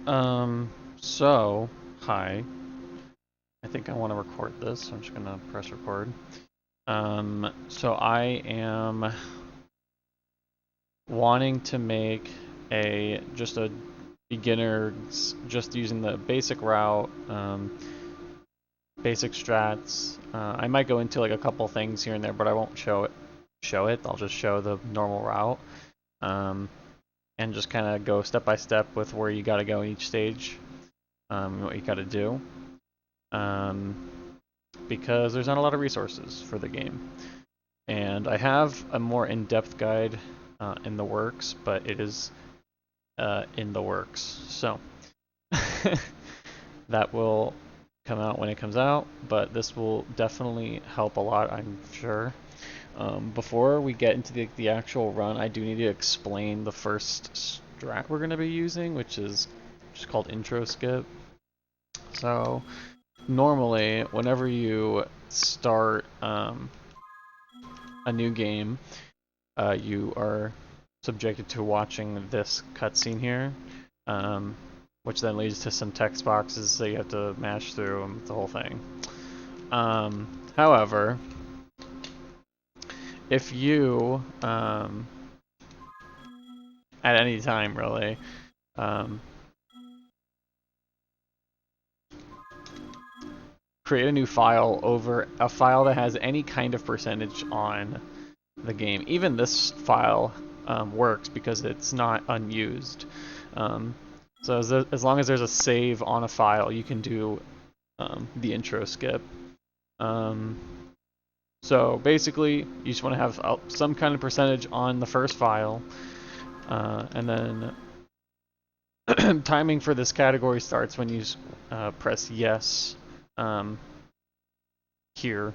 So, hi. I think I want to record this, so I'm just gonna press record. So I am wanting to make just a beginner, just using the basic route, basic strats. I might go into like a couple things here and there, but I won't show it. I'll just show the normal route. And just kind of go step by step with where you got to go in each stage, what you got to do. Because there's not a lot of resources for the game. And I have a more in-depth guide in the works, but it is in the works. So that will come out when it comes out, but this will definitely help a lot, I'm sure. Before we get into the actual run, I do need to explain the first strat we're going to be using, which is just called intro skip. So normally, whenever you start a new game, you are subjected to watching this cutscene here, which then leads to some text boxes that you have to mash through and the whole thing. However, if you, at any time really, create a new file over a file that has any kind of percentage on the game. Even this file works because it's not unused. So as long as there's a save on a file, you can do the intro skip. So basically, you just want to have some kind of percentage on the first file, and then timing for this category starts when you press yes here.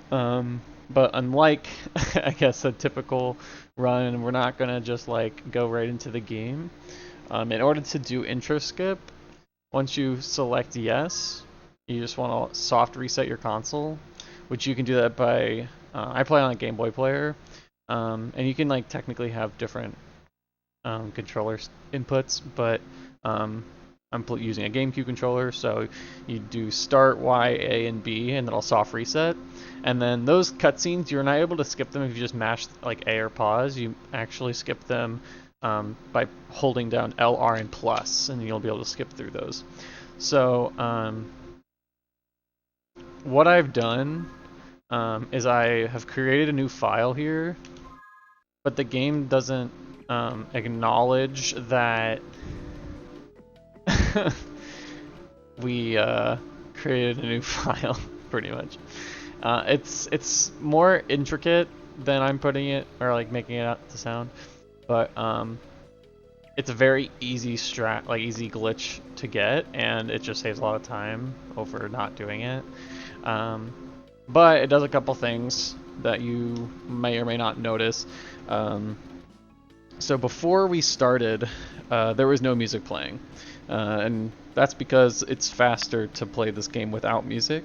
But unlike, I guess, a typical run, we're not gonna just like go right into the game. In order to do intro skip, once you select yes, you just want to soft reset your console, which you can do that by, I play on a Game Boy player, and you can like technically have different controller inputs, but I'm using a GameCube controller, so you do start Y, A, and B, and then I'll soft reset. And then those cutscenes, you're not able to skip them if you just mash like A or pause. You actually skip them by holding down L, R, and plus, and you'll be able to skip through those. So what I've done is I have created a new file here, but the game doesn't acknowledge that we created a new file, pretty much. It's more intricate than I'm putting it, or like making it out to sound, but it's a very easy easy glitch to get, and it just saves a lot of time over not doing it. But it does a couple things that you may or may not notice. So before we started, there was no music playing, and that's because it's faster to play this game without music.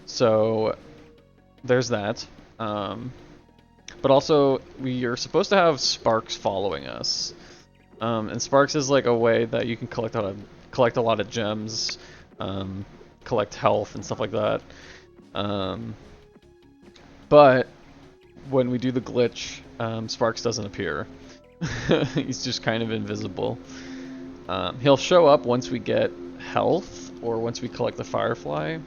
So there's that. But also, we are supposed to have sparks following us, and sparks is like a way that you can collect a lot of gems, collect health and stuff like that. But when we do the glitch, Sparks doesn't appear. He's just kind of invisible. He'll show up once we get health or once we collect the firefly,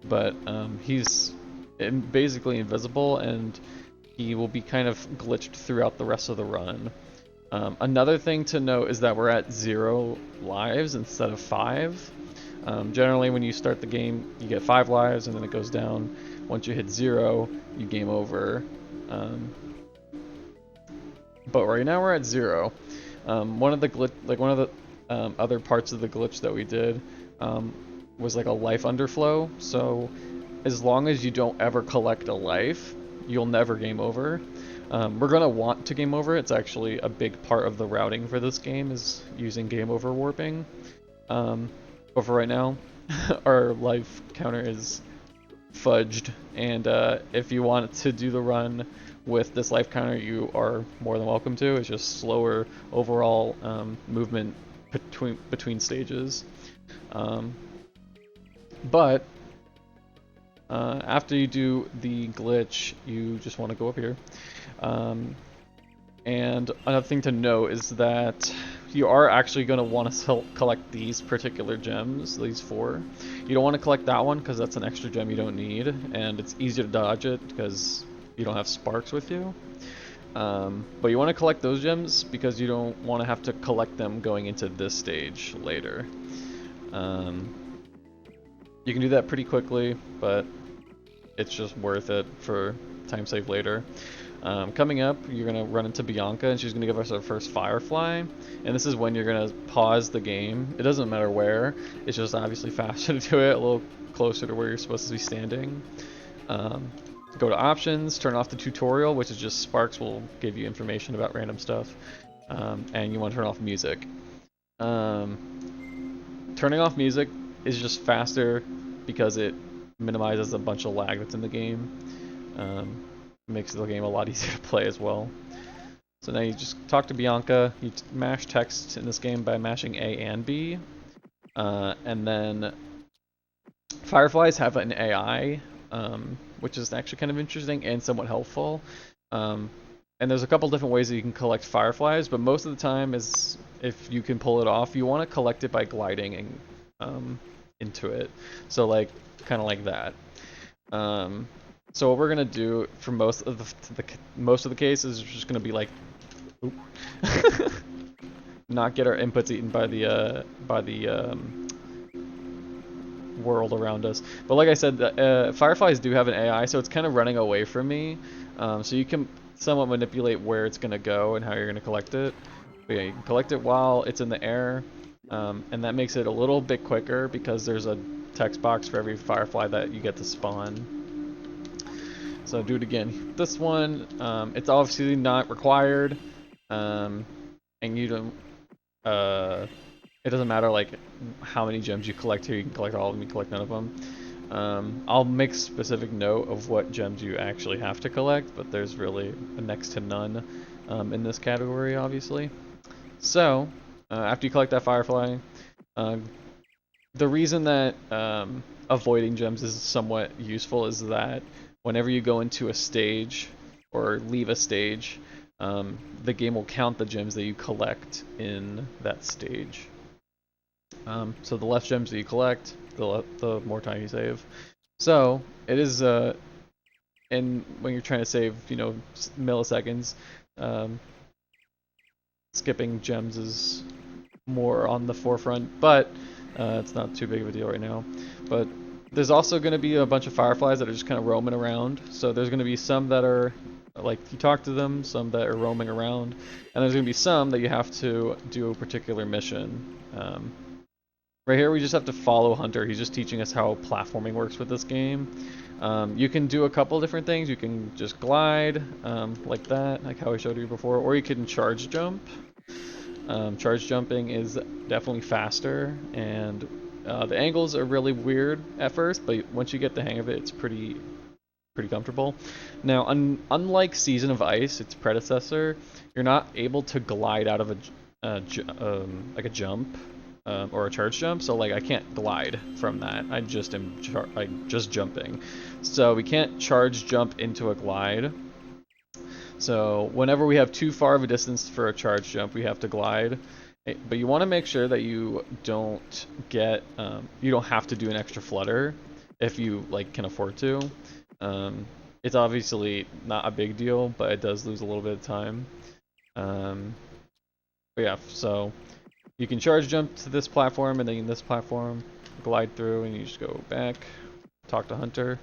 but he's basically invisible, and he will be kind of glitched throughout the rest of the run. Another thing to note is that we're at 0 lives instead of 5. Generally, when you start the game, you get 5 lives, and then it goes down. Once you hit 0, you game over. But right now we're at 0. One of the other parts of the glitch that we did was like a life underflow. So as long as you don't ever collect a life, you'll never game over. We're gonna want to game over. It's actually a big part of the routing for this game, is using game over warping. But for right now, our life counter is fudged, and if you want to do the run with this life counter, you are more than welcome to. It's just slower overall movement between stages. But after you do the glitch, you just want to go up here. And another thing to note is that you are actually going to want to collect these particular gems, these 4. You don't want to collect that one because that's an extra gem you don't need, and it's easier to dodge it because you don't have sparks with you. But you want to collect those gems because you don't want to have to collect them going into this stage later. You can do that pretty quickly, but it's just worth it for time save later. Coming up, you're going to run into Bianca, and she's going to give us our first Firefly, and this is when you're going to pause the game. It doesn't matter where, it's just obviously faster to do it, a little closer to where you're supposed to be standing. Go to options, turn off the tutorial, which is just sparks will give you information about random stuff, and you want to turn off music. Turning off music is just faster because it minimizes a bunch of lag that's in the game. Makes the game a lot easier to play as well. So now you just talk to Bianca, you mash text in this game by mashing A and B, and then Fireflies have an AI, which is actually kind of interesting and somewhat helpful. And there's a couple different ways that you can collect Fireflies, but most of the time is, if you can pull it off, you want to collect it by gliding and, into it. So like, kind of like that. So what we're gonna do for most of the cases is just gonna be like, not get our inputs eaten by the world around us. But like I said, Fireflies do have an AI, so it's kind of running away from me. So you can somewhat manipulate where it's gonna go and how you're gonna collect it. But yeah, you can collect it while it's in the air, and that makes it a little bit quicker because there's a text box for every Firefly that you get to spawn. So do it again. This one, it's obviously not required, and you don't. It doesn't matter like how many gems you collect here. You can collect all of them. You can collect none of them. I'll make specific note of what gems you actually have to collect, but there's really next to none in this category, obviously. So after you collect that Firefly, the reason that avoiding gems is somewhat useful is that whenever you go into a stage or leave a stage, the game will count the gems that you collect in that stage. So the less gems that you collect, the more time you save. So it is, and when you're trying to save, milliseconds, skipping gems is more on the forefront, but it's not too big of a deal right now. But there's also going to be a bunch of Fireflies that are just kind of roaming around. So there's going to be some that are, like, you talk to them, some that are roaming around, and there's going to be some that you have to do a particular mission. Right here we just have to follow Hunter. He's just teaching us how platforming works with this game. You can do a couple different things. You can just glide, like that, like how I showed you before, or you can charge jump. Charge jumping is definitely faster, and the angles are really weird at first, but once you get the hang of it, it's pretty comfortable. Now, unlike Season of Ice, its predecessor, you're not able to glide out of like a jump or a charge jump. So like I can't glide from that. I just am just jumping. So we can't charge jump into a glide. So whenever we have too far of a distance for a charge jump, we have to glide. But you want to make sure that you don't get, you don't have to do an extra flutter if you like can afford to. It's obviously not a big deal, but it does lose a little bit of time. But yeah, so you can charge jump to this platform, and then in this platform, glide through, and you just go back, talk to Hunter.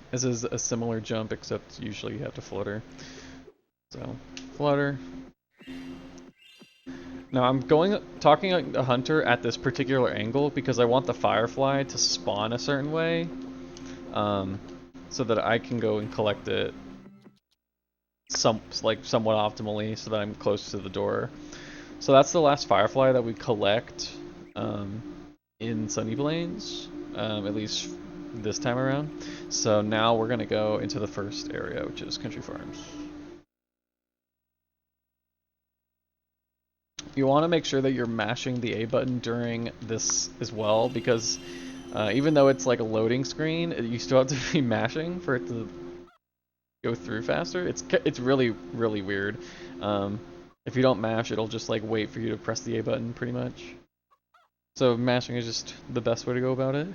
This is a similar jump, except usually you have to flutter. So, flutter. Now I'm talking to Hunter at this particular angle because I want the Firefly to spawn a certain way, so that I can go and collect it somewhat optimally, so that I'm close to the door. So that's the last Firefly that we collect in Sunny Plains, at least this time around. So now we're gonna go into the first area, which is Country Farms. You want to make sure that you're mashing the A button during this as well, because even though it's like a loading screen, you still have to be mashing for it to go through faster. It's really weird. If you don't mash, it'll just like wait for you to press the A button pretty much. So mashing is just the best way to go about it.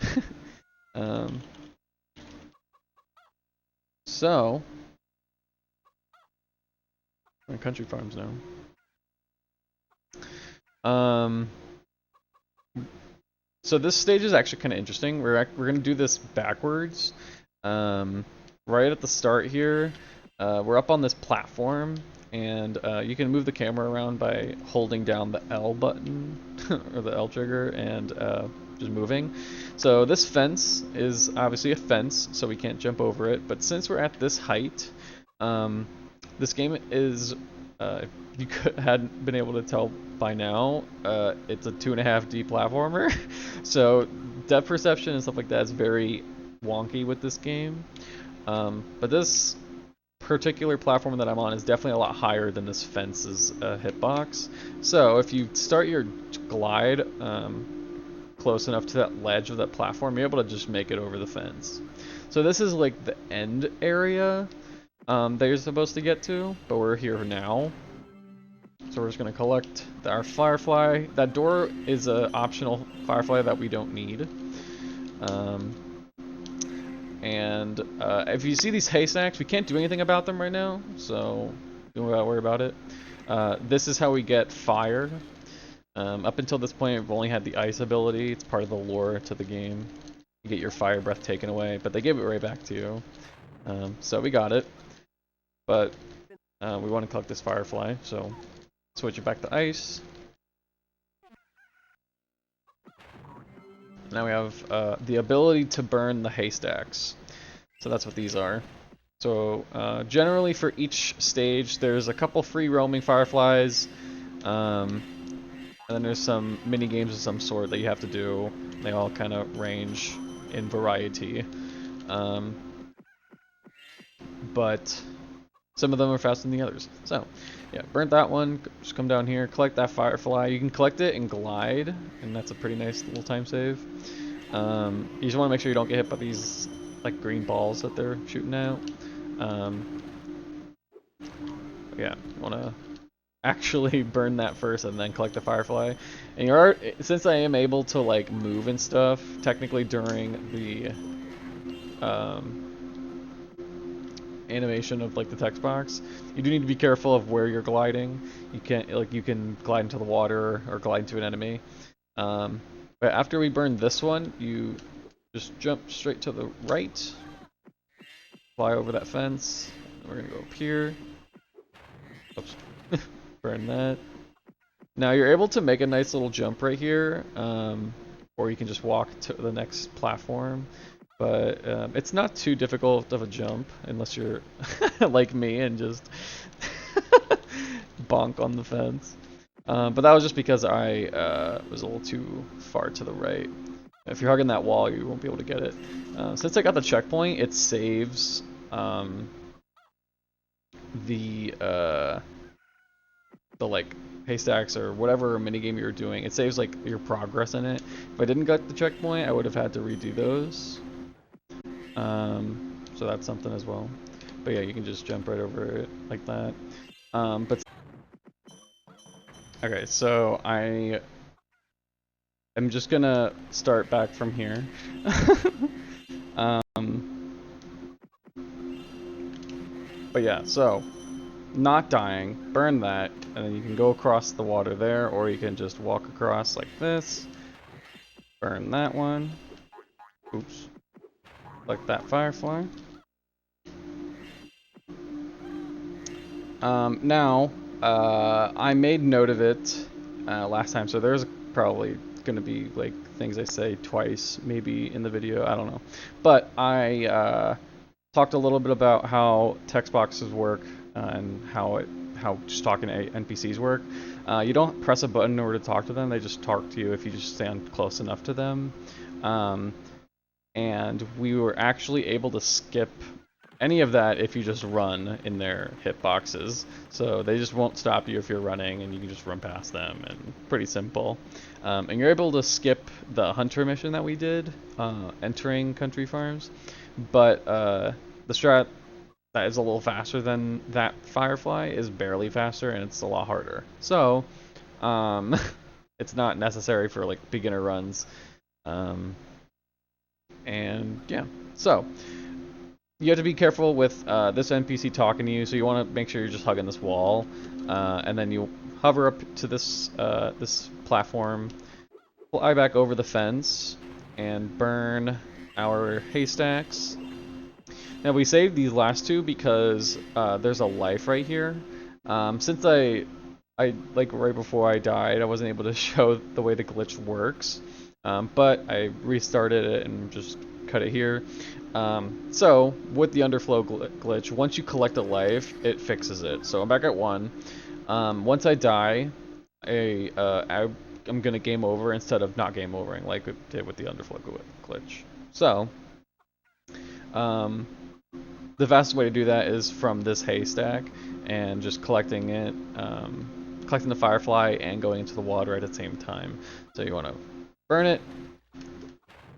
So we're in Country Farms now. So this stage is actually kind of interesting. We're gonna do this backwards. Right at the start here, we're up on this platform, and you can move the camera around by holding down the L button or the L trigger and just moving. So this fence is obviously a fence, so we can't jump over it. But since we're at this height, this game is, if you hadn't been able to tell by now, it's a 2.5D platformer. So depth perception and stuff like that is very wonky with this game. But this particular platform that I'm on is definitely a lot higher than this fence's hitbox. So if you start your glide close enough to that ledge of that platform, you're able to just make it over the fence. So this is like the end area that you're supposed to get to, but we're here now. So we're just going to collect our firefly. That door is an optional firefly that we don't need. If you see these haystacks, we can't do anything about them right now, so don't worry about it. This is how we get fire. Up until this point, we've only had the ice ability. It's part of the lore to the game. You get your fire breath taken away, but they give it right back to you. So we got it. But we want to collect this firefly, so switch it back to ice. Now we have the ability to burn the haystacks. So that's what these are. So generally for each stage, there's a couple free roaming fireflies, and then there's some mini games of some sort that you have to do. They all kind of range in variety, but some of them are faster than the others. So yeah, burnt that one. Just come down here, collect that firefly. You can collect it and glide, and that's a pretty nice little time save. You just want to make sure you don't get hit by these like green balls that they're shooting out. Yeah, you want to actually burn that first and then collect the firefly. And since I am able to like move and stuff, technically during the animation of like the text box, you do need to be careful of where you're gliding. You can't, like, you can glide into the water or glide into an enemy. But after we burn this one, you just jump straight to the right, fly over that fence. We're gonna go up here. Oops. Burn that. Now you're able to make a nice little jump right here, or you can just walk to the next platform. But it's not too difficult of a jump unless you're like me and just bonk on the fence. But that was just because I was a little too far to the right. If you're hugging that wall, you won't be able to get it. Since I got the checkpoint, it saves the like haystacks or whatever minigame you were doing. It saves like your progress in it. If I didn't get the checkpoint, I would have had to redo those. So that's something as well. But yeah, you can just jump right over it like that. Okay, so I am just gonna start back from here. But yeah, so not dying, burn that, and then you can go across the water there, or you can just walk across like this. Burn that one. Oops. Like that firefly. Now, I made note of it last time, so there's probably going to be like things I say twice, maybe in the video, I don't know. But I talked a little bit about how text boxes work and how just talking to NPCs work. You don't press a button in order to talk to them; they just talk to you if you just stand close enough to them. and we were actually able to skip any of that if you just run in their hitboxes. So they just won't stop you if you're running, and you can just run past them, and pretty simple. And you're able to skip the hunter mission that we did, entering country farms, but the strat that is a little faster than that Firefly is barely faster, and it's a lot harder. So it's not necessary for like beginner runs. And yeah, so you have to be careful with this NPC talking to you, so you want to make sure you're just hugging this wall, and then you hover up to this this platform, fly back over the fence, and burn our haystacks. Now we saved these last two because there's a life right here. Since I like right before I died, I wasn't able to show the way the glitch works, but I restarted it and just cut it here. So with the underflow glitch, once you collect a life, it fixes it. So I'm back at 1. Once I die, I'm gonna game over instead of not game overing like it did with the underflow glitch. So the fastest way to do that is from this haystack and just collecting it, collecting the Firefly and going into the water at the same time. So you want to burn it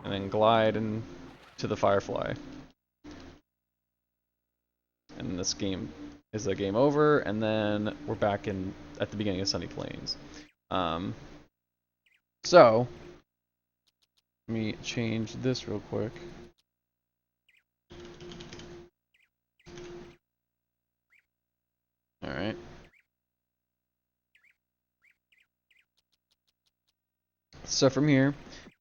and then glide into the Firefly. And this game is a game over, and then we're back at the beginning of Sunny Plains. So let me change this real quick. Alright. So from here,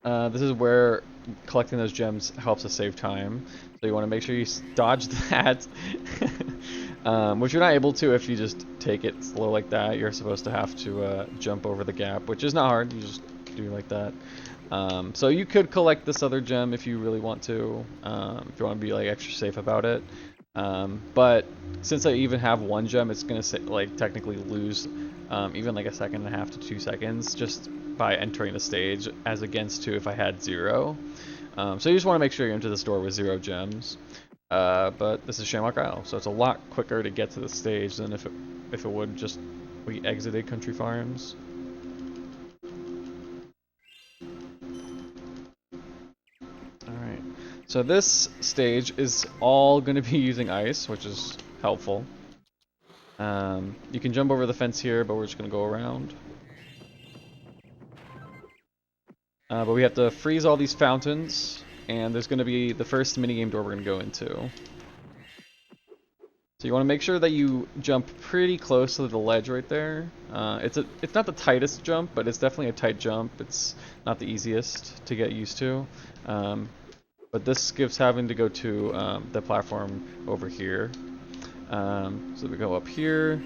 this is where collecting those gems helps us save time. So you want to make sure you dodge that, which you're not able to if you just take it slow like that. You're supposed to have to jump over the gap, which is not hard. You just do like that. So you could collect this other gem if you really want to, if you want to be like extra safe about it. But since I even have 1 gem, it's gonna like technically lose even like 1.5 to 2 seconds just by entering the stage, as against to if I had 0. So you just want to make sure you enter the store with 0 gems. But this is Shamrock Isle, so it's a lot quicker to get to the stage than if it would just we exited Country Farms. Alright, so this stage is all going to be using ice, which is helpful. You can jump over the fence here, but we're just going to go around. But we have to freeze all these fountains, and there's going to be the first minigame door we're going to go into. So you want to make sure that you jump pretty close to the ledge right there. It's not the tightest jump, but it's definitely a tight jump. It's not the easiest to get used to. But this skips having to go to the platform over here. So we go up here,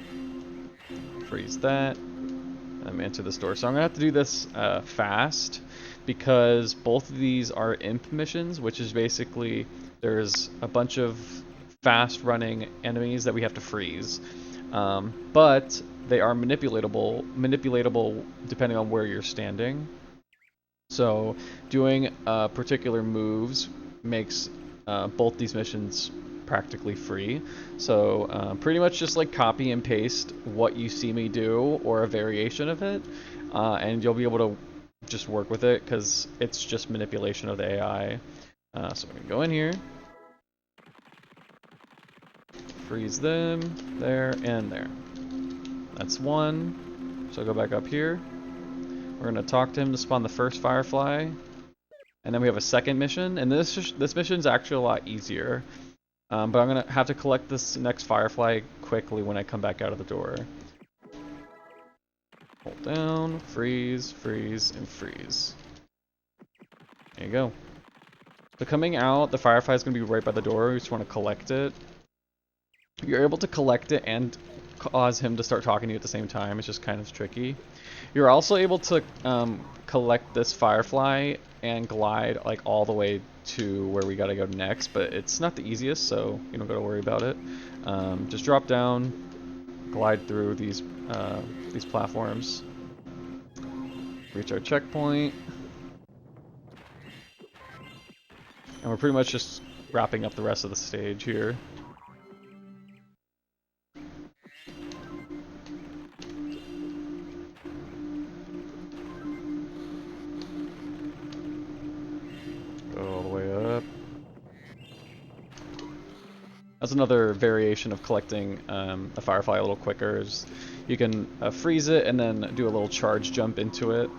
freeze that, and enter this door. So I'm going to have to do this fast, because both of these are imp missions, which is basically there's a bunch of fast running enemies that we have to freeze. But they are manipulatable depending on where you're standing. So doing particular moves makes both these missions practically free. So pretty much just like copy and paste what you see me do or a variation of it, and you'll be able to just work with it, because it's just manipulation of the AI. So we're going to go in here, freeze them, there, and there. That's 1. So go back up here. We're going to talk to him to spawn the first Firefly. And then we have a second mission, and this mission's actually a lot easier. But I'm going to have to collect this next Firefly quickly when I come back out of the door. Hold down, freeze, freeze, and freeze. There you go. So coming out, the Firefly is going to be right by the door. We just want to collect it. You're able to collect it and cause him to start talking to you at the same time. It's just kind of tricky. You're also able to collect this Firefly and glide like all the way to where we gotta go next, but it's not the easiest, so you don't gotta worry about it. Just drop down, glide through these platforms, reach our checkpoint, And we're pretty much just wrapping up the rest of the stage here. Go all the way up. That's another variation of collecting a firefly a little quicker. Is you can freeze it and then do a little charge jump into it.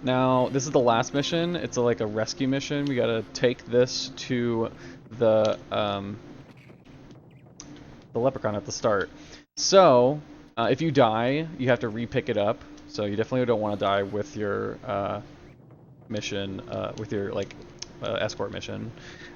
Now, this is the last mission. It's like a rescue mission. We gotta take this to the leprechaun at the start. So, if you die, you have to re-pick it up. So you definitely don't want to die with your mission, with your escort mission.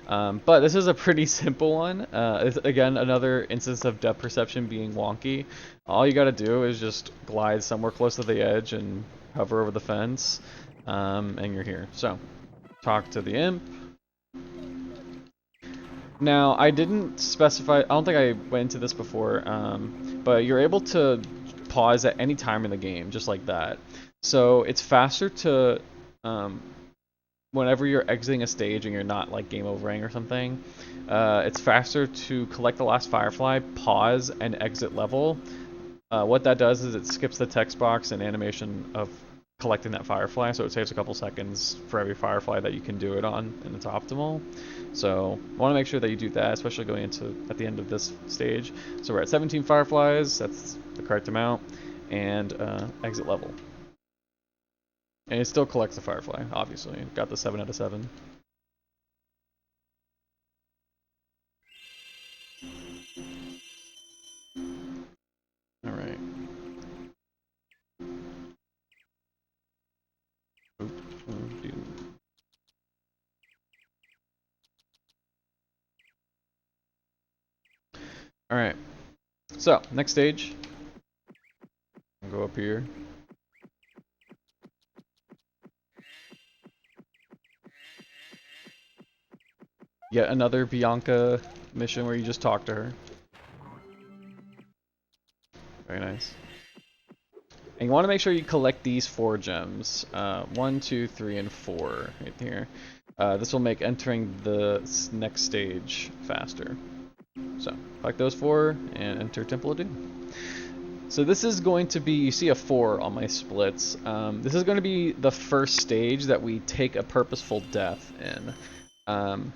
But this is a pretty simple one. It's, again, another instance of depth perception being wonky. All you gotta do is just glide somewhere close to the edge and hover over the fence, and you're here. So, talk to the imp. Now, I didn't specify, I don't think I went into this before, but you're able to pause at any time in the game, just like that. So, it's faster to, whenever you're exiting a stage and you're not like game overing or something, it's faster to collect the last firefly, pause, and exit level. What that does is it skips the text box and animation of collecting that firefly, so it saves a couple seconds for every firefly that you can do it on, and it's optimal. So I want to make sure that you do that, especially going into at the end of this stage. So we're at 17 fireflies, that's the correct amount, and exit level. And it still collects the firefly, obviously. Got the 7 out of 7. Alright. Alright. So, next stage. I'll go up here. Yet another Bianca mission where you just talk to her. Very nice. And you want to make sure you collect these 4 gems. 1, 2, 3, and 4 right here. This will make entering the next stage faster. So, collect those 4 and enter Temple of Dune. So this is going to be, you see a 4 on my splits. This is going to be the first stage that we take a purposeful death in.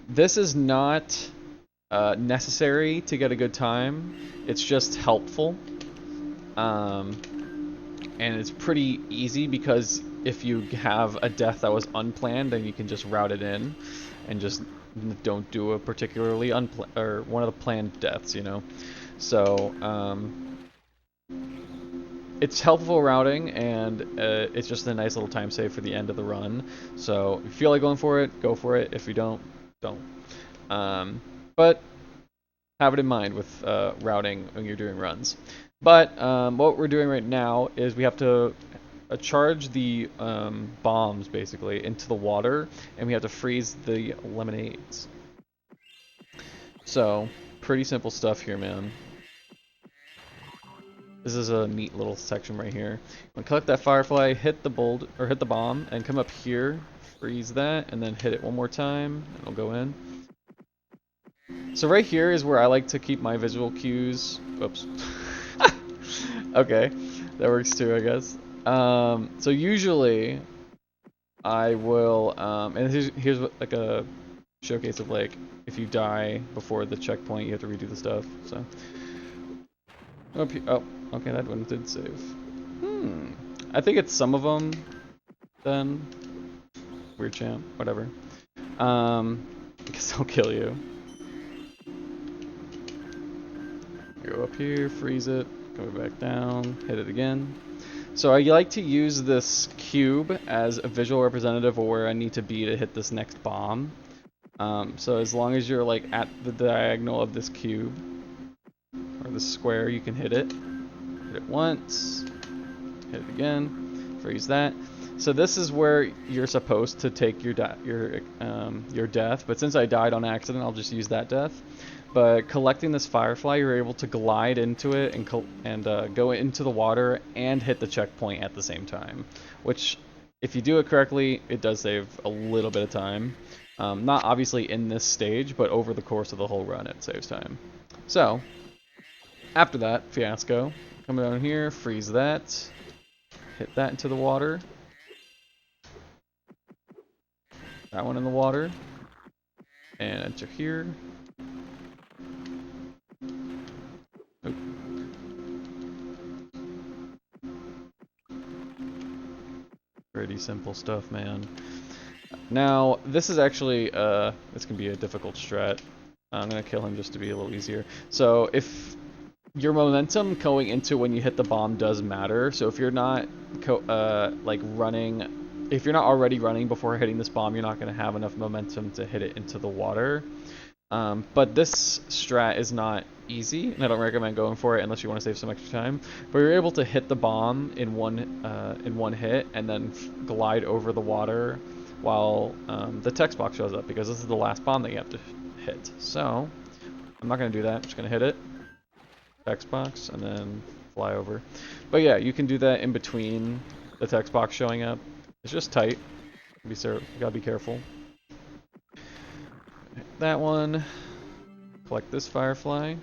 This is not necessary to get a good time. It's just helpful. And it's pretty easy because if you have a death that was unplanned, then you can just route it in and just don't do a particularly or one of the planned deaths, you know. So it's helpful routing, and it's just a nice little time save for the end of the run. So if you feel like going for it, go for it. If you don't. But have it in mind with routing when you're doing runs. But what we're doing right now is we have to charge the bombs basically into the water, and we have to freeze the lemonades. So pretty simple stuff here, man. This is a neat little section right here. When collect that firefly, hit the hit the bomb, and come up here, freeze that, and then hit it one more time, and it'll go in. So right here is where I like to keep my visual cues. Oops. Okay, that works too, I guess. So usually I will, and here's like a showcase of like if you die before the checkpoint, you have to redo the stuff. So, oh, okay, that one did save. I think it's some of them. Then weird champ, whatever. I guess I'll kill you. Go up here, freeze it, go back down, hit it again. So I like to use this cube as a visual representative of where I need to be to hit this next bomb. So as long as you're like at the diagonal of this cube, or the square, you can hit it. Hit it once, hit it again, freeze that. So this is where you're supposed to take your death, but since I died on accident, I'll just use that death. But collecting this firefly, you're able to glide into it and go into the water and hit the checkpoint at the same time, which, if you do it correctly, it does save a little bit of time. Not obviously in this stage, but over the course of the whole run, it saves time. So, after that fiasco, come down here, freeze that, hit that into the water. That one in the water. And enter here. Oop. Pretty simple stuff, man. Now, this is actually, it's gonna be a difficult strat. I'm gonna kill him just to be a little easier. So, if your momentum going into when you hit the bomb does matter, so if you're not, if you're not already running before hitting this bomb, you're not gonna have enough momentum to hit it into the water. But this strat is not easy, and I don't recommend going for it unless you want to save some extra time. But you're able to hit the bomb in one hit, and then glide over the water while the text box shows up, because this is the last bomb that you have to hit. So I'm not going to do that. I'm just going to hit it, text box, and then fly over. But yeah, you can do that in between the text box showing up. It's just tight. You gotta be careful. That one. Collect this firefly.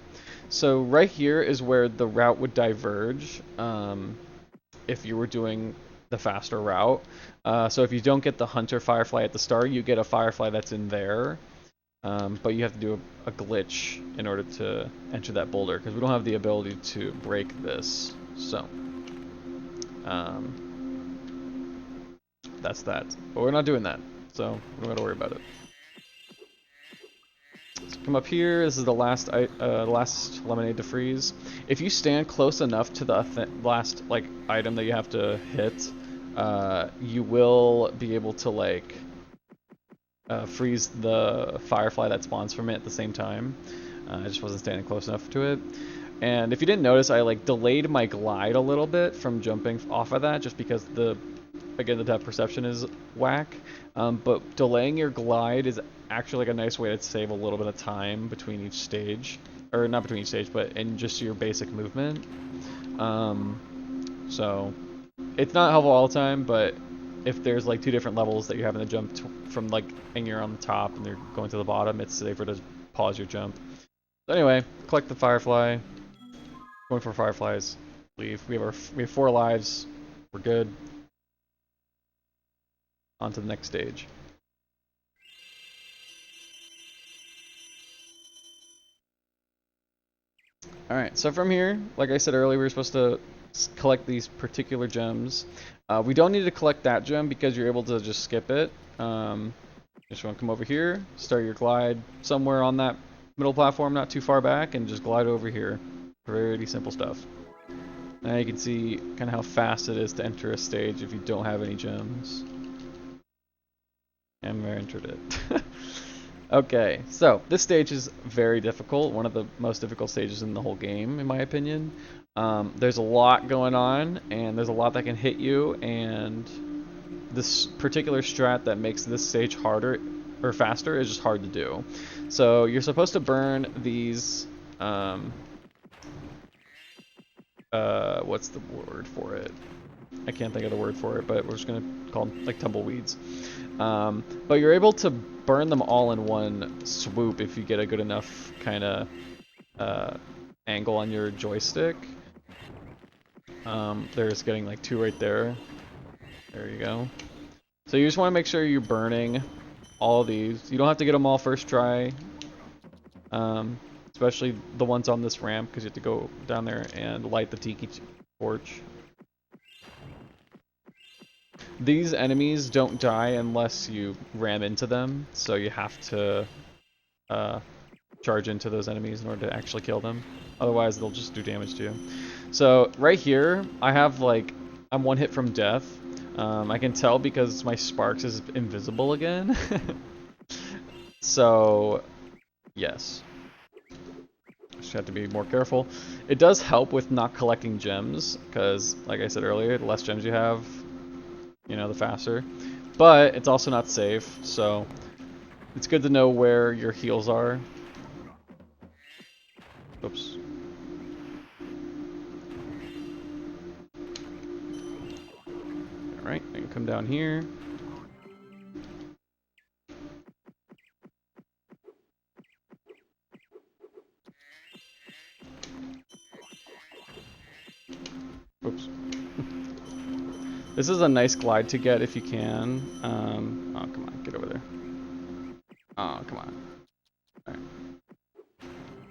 So right here is where the route would diverge if you were doing the faster route. So if you don't get the hunter firefly at the start, you get a firefly that's in there. But you have to do a glitch in order to enter that boulder, because we don't have the ability to break this. So that's that. But we're not doing that, so we don't got to worry about it. So come up here. This is the last lemonade to freeze. If you stand close enough to the last item that you have to hit, you will be able to freeze the firefly that spawns from it at the same time. I just wasn't standing close enough to it. And if you didn't notice, I delayed my glide a little bit from jumping off of that, just because again, the depth perception is whack. But delaying your glide is actually a nice way to save a little bit of time between each stage. Or not between each stage, but in just your basic movement. So it's not helpful all the time, but if there's two different levels that you're having to jump from and you're on the top and they're going to the bottom, it's safer to pause your jump. So anyway, collect the firefly. Going for fireflies. Leave. We have 4 lives. We're good. On to the next stage. Alright, so from here, like I said earlier, we were supposed to collect these particular gems. We don't need to collect that gem because you're able to just skip it. Just want to come over here, start your glide somewhere on that middle platform, not too far back, and just glide over here. Pretty simple stuff. Now you can see kind of how fast it is to enter a stage if you don't have any gems. And we entered it. Okay, so this stage is very difficult, one of the most difficult stages in the whole game, in my opinion. There's a lot going on, and there's a lot that can hit you, and this particular strat that makes this stage harder or faster is just hard to do. So you're supposed to burn these, what's the word for it? I can't think of the word for it, but we're just gonna call them tumbleweeds. But you're able to burn them all in one swoop if you get a good enough kind of angle on your joystick. There's getting 2 right there. There you go. So you just want to make sure you're burning all of these. You don't have to get them all first try, especially the ones on this ramp, because you have to go down there and light the tiki torch. These enemies don't die unless you ram into them, so you have to charge into those enemies in order to actually kill them. Otherwise, they'll just do damage to you. So right here, I have I'm 1 hit from death. I can tell because my sparks is invisible again. So, yes. Just have to be more careful. It does help with not collecting gems, because, like I said earlier, the less gems you have, you know, the faster. But it's also not safe, so it's good to know where your heals are. Oops. Alright, I can come down here. Oops. This is a nice glide to get if you can. Oh, come on, get over there. Oh, come on. Alright.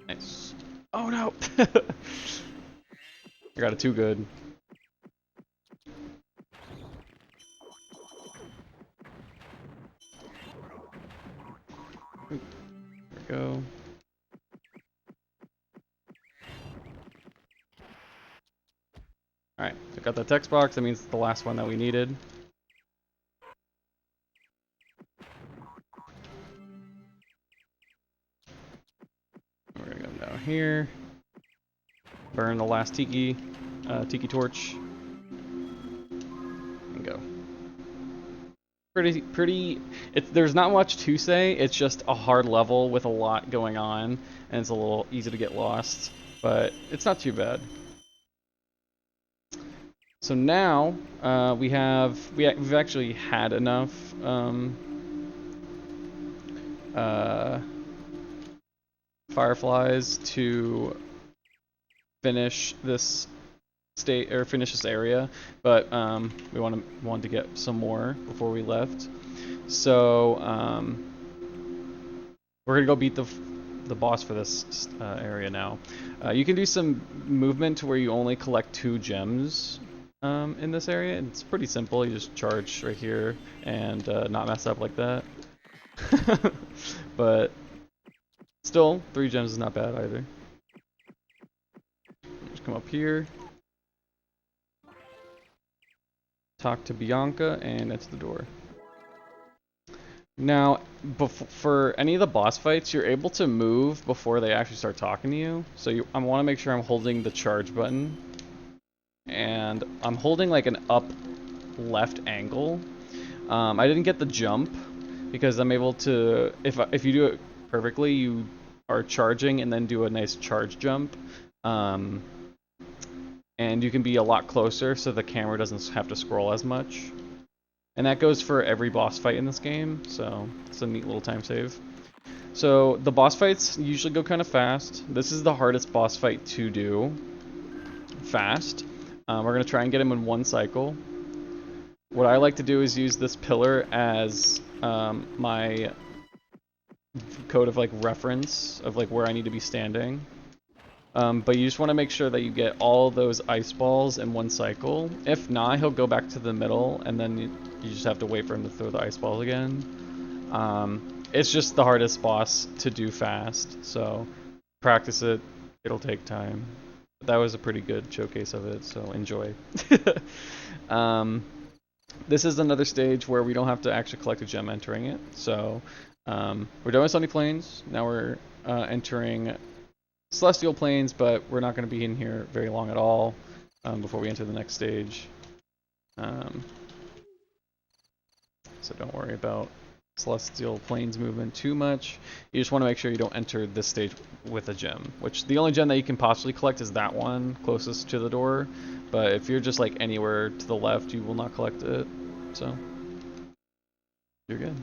Nice. Oh no! I got it too good. There we go. Alright, so got that text box. That means it's the last one that we needed. We're gonna go down here. Burn the last tiki torch. And go. There's not much to say. It's just a hard level with a lot going on, and it's a little easy to get lost, but it's not too bad. So now we've actually had enough fireflies to finish this finish this area, but we wanted to get some more before we left. So we're gonna go beat the boss for this area now. You can do some movement to where you only collect 2 gems in this area. It's pretty simple. You just charge right here and not mess up like that. But still, 3 gems is not bad either. Just come up here, talk to Bianca, and enter the door. Now, for any of the boss fights, you're able to move before they actually start talking to you. So I want to make sure I'm holding the charge button. And I'm holding like an up left angle. I didn't get the jump because I'm able to, if you do it perfectly, you are charging and then do a nice charge jump. And you can be a lot closer so the camera doesn't have to scroll as much. And that goes for every boss fight in this game, so it's a neat little time save. So the boss fights usually go kind of fast. This is the hardest boss fight to do fast. We're going to try and get him in 1 cycle. What I like to do is use this pillar as my code of like reference of like where I need to be standing. But you just want to make sure that you get all those ice balls in 1 cycle. If not, he'll go back to the middle, and then you just have to wait for him to throw the ice balls again. It's just the hardest boss to do fast, so practice it. It'll take time. But that was a pretty good showcase of it, so enjoy. This is another stage where we don't have to actually collect a gem entering it. So we're done with Starry Plains. Now we're entering Celestial Plains, but we're not going to be in here very long at all before we enter the next stage. So don't worry about Celestial Plains movement too much. You just want to make sure you don't enter this stage with a gem, which the only gem that you can possibly collect is that one closest to the door. But if you're just like anywhere to the left, you will not collect it. So you're good.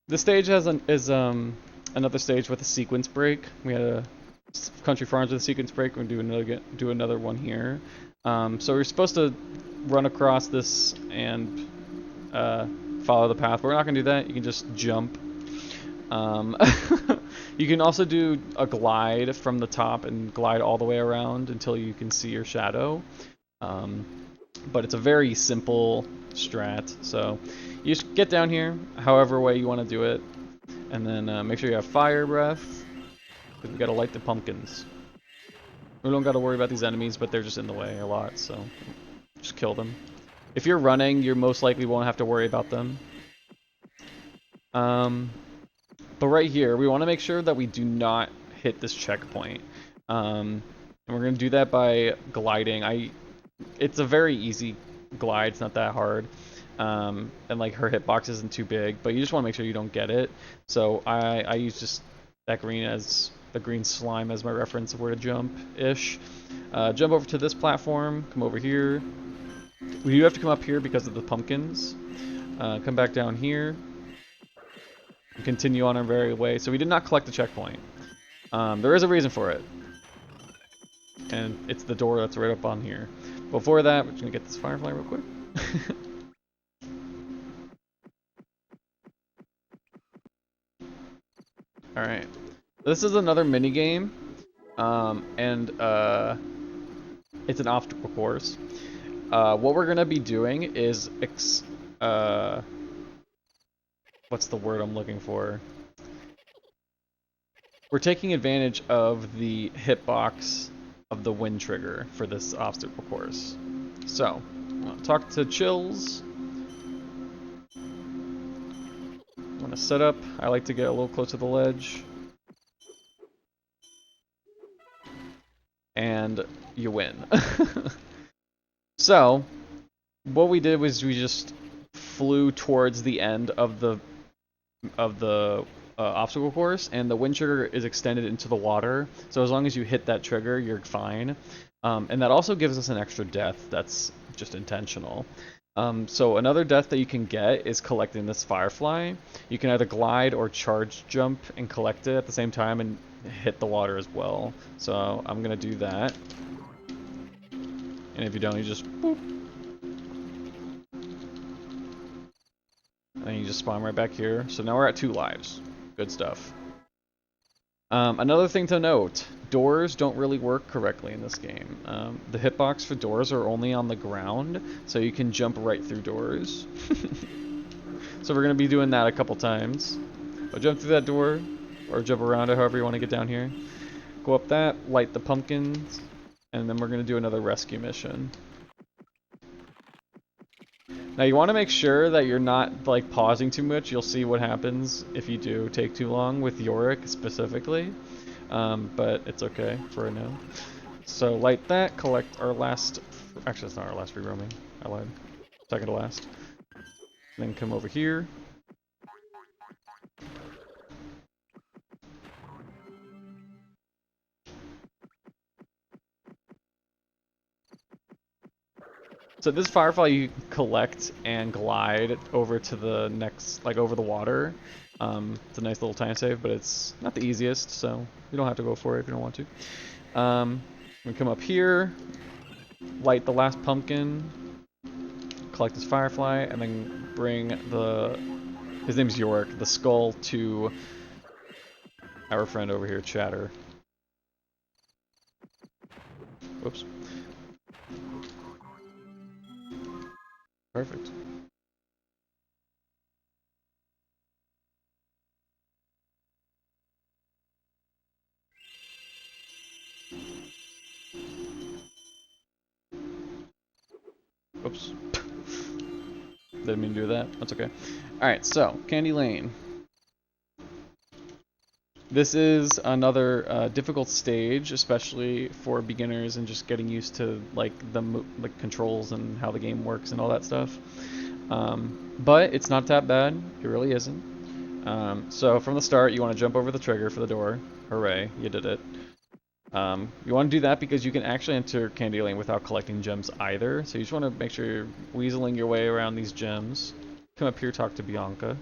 This stage is another stage with a sequence break. We had a Country Farms with a sequence break. We're going to do another one here. So we're supposed to run across this and follow the path. We're not going to do that. You can just jump. You can also do a glide from the top and glide all the way around until you can see your shadow. But it's a very simple strat. So you just get down here, however way you want to do it. And then make sure you have fire breath, because we gotta light the pumpkins. We don't gotta worry about these enemies, but they're just in the way a lot, so just kill them. If you're running, you most likely won't have to worry about them. But right here, we want to make sure that we do not hit this checkpoint. And we're gonna do that by gliding. It's a very easy glide. It's not that hard. And like her hitbox isn't too big, but you just want to make sure you don't get it. So I use just that green as the green slime as my reference of where to jump ish. Jump over to this platform. Come over here. We do have to come up here because of the pumpkins. Come back down here. Continue on our merry way. So we did not collect the checkpoint. There is a reason for it. And it's the door that's right up on here. Before that, we're just going to get this firefly real quick. Alright. This is another mini game. And it's an obstacle course. What we're going to be doing is... what's the word I'm looking for? We're taking advantage of the hitbox of the wind trigger for this obstacle course. So, I'll talk to Chills. I'm gonna set up. I like to get a little close to the ledge. And you win. So, what we did was we just flew towards the end of the obstacle course, and the wind trigger is extended into the water. So as long as you hit that trigger, you're fine. And that also gives us an extra death that's just intentional. So another death that you can get is collecting this firefly. You can either glide or charge jump and collect it at the same time and hit the water as well. So I'm gonna do that. And if you don't, you just boop. And then you just spawn right back here. So now we're at 2 lives. Good stuff. Another thing to note, doors don't really work correctly in this game. The hitbox for doors are only on the ground, so you can jump right through doors. So we're going to be doing that a couple times. But jump through that door, or jump around it however you want to get down here. Go up that, light the pumpkins, and then we're going to do another rescue mission. Now you want to make sure that you're not like pausing too much. You'll see what happens if you do take too long with Yorick specifically, but it's okay for now. So light that, collect our last, actually it's not our last free roaming, I lied, second to last. Then come over here. So this firefly you collect and glide over to the next, like over the water. It's a nice little time save, but it's not the easiest, so you don't have to go for it if you don't want to. We come up here, light the last pumpkin, collect this firefly, and then bring the, his name's Yorick, the skull to our friend over here, Chatter. Whoops. Perfect. Oops. Didn't mean to do that. That's okay. Alright, so, Candy Lane. This is another difficult stage, especially for beginners and just getting used to like the controls and how the game works and all that stuff. But it's not that bad. It really isn't. So from the start, you want to jump over the trigger for the door. Hooray, you did it. You want to do that because you can actually enter Candy Lane without collecting gems either. So you just want to make sure you're weaseling your way around these gems. Come up here, talk to Bianca.